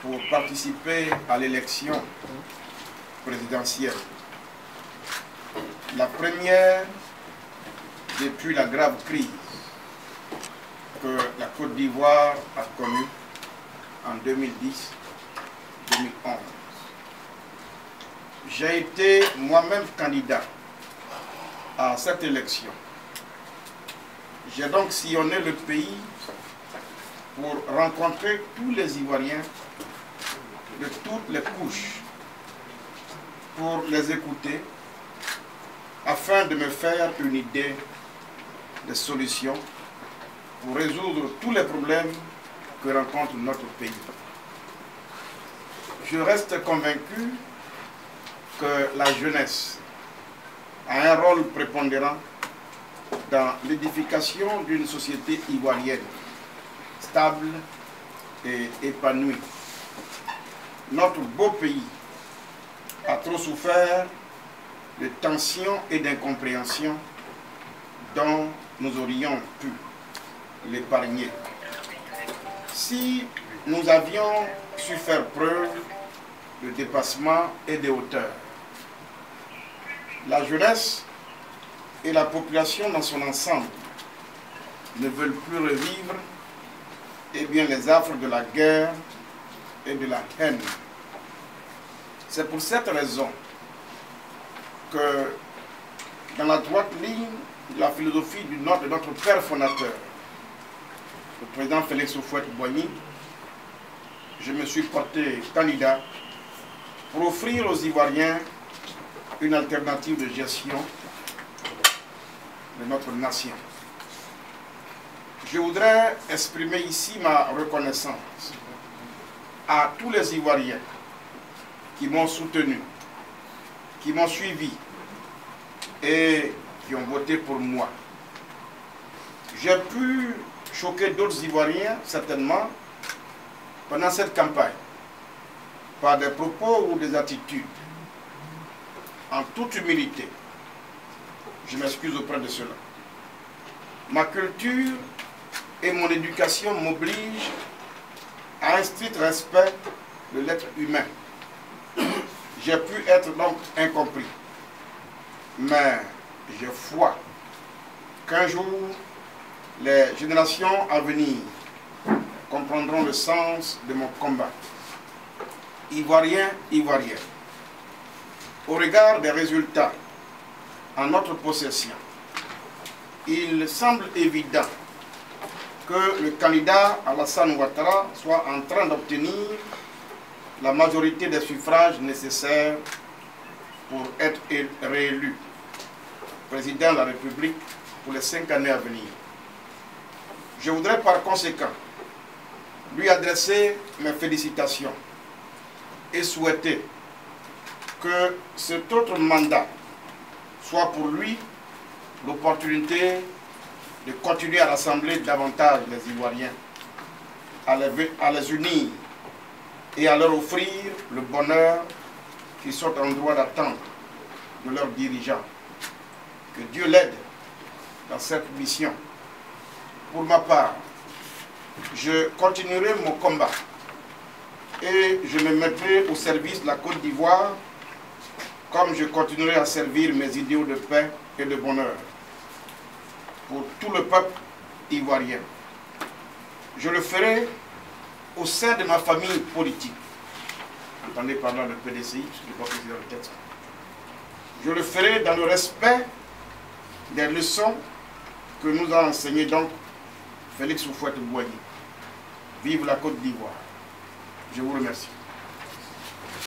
pour participer à l'élection présidentielle. La première depuis la grave crise que la Côte d'Ivoire a connue en 2010-2011. J'ai été moi-même candidat à cette élection. J'ai donc sillonné le pays pour rencontrer tous les Ivoiriens de toutes les couches, pour les écouter, afin de me faire une idée des solutions pour résoudre tous les problèmes que rencontre notre pays. Je reste convaincu que la jeunesse a un rôle prépondérant dans l'édification d'une société ivoirienne stable et épanouie. Notre beau pays a trop souffert de tensions et d'incompréhensions dont nous aurions pu l'épargner. Si nous avions su faire preuve de dépassement et de hauteur, la jeunesse et la population dans son ensemble ne veulent plus revivre les affres de la guerre et de la haine. C'est pour cette raison que dans la droite ligne de la philosophie de notre père fondateur, le président Félix Houphouët-Boigny, je me suis porté candidat pour offrir aux Ivoiriens une alternative de gestion de notre nation. Je voudrais exprimer ici ma reconnaissance à tous les Ivoiriens qui m'ont soutenu, qui m'ont suivi et qui ont voté pour moi. J'ai pu choquer d'autres Ivoiriens, certainement, pendant cette campagne, par des propos ou des attitudes. En toute humilité, je m'excuse auprès de cela. Ma culture et mon éducation m'obligent à un strict respect de l'être humain. J'ai pu être donc incompris. Mais j'ai foi qu'un jour, les générations à venir comprendront le sens de mon combat. Ivoiriens, Ivoiriennes, au regard des résultats en notre possession, il semble évident que le candidat Alassane Ouattara soit en train d'obtenir la majorité des suffrages nécessaires pour être réélu président de la République pour les 5 années à venir. Je voudrais par conséquent lui adresser mes félicitations et souhaiter que cet autre mandat soit pour lui l'opportunité de continuer à rassembler davantage les Ivoiriens, à les unir et à leur offrir le bonheur qu'ils sont en droit d'attendre de leurs dirigeants. Que Dieu l'aide dans cette mission. Pour ma part, je continuerai mon combat et je me mettrai au service de la Côte d'Ivoire comme je continuerai à servir mes idéaux de paix et de bonheur pour tout le peuple ivoirien. Je le ferai au sein de ma famille politique. Entendez par là le PDCI, je ne vais pas préciser le texte. Je le ferai dans le respect des leçons que nous a enseignées donc Félix Houphouët-Boigny. Vive la Côte d'Ivoire. Je vous remercie.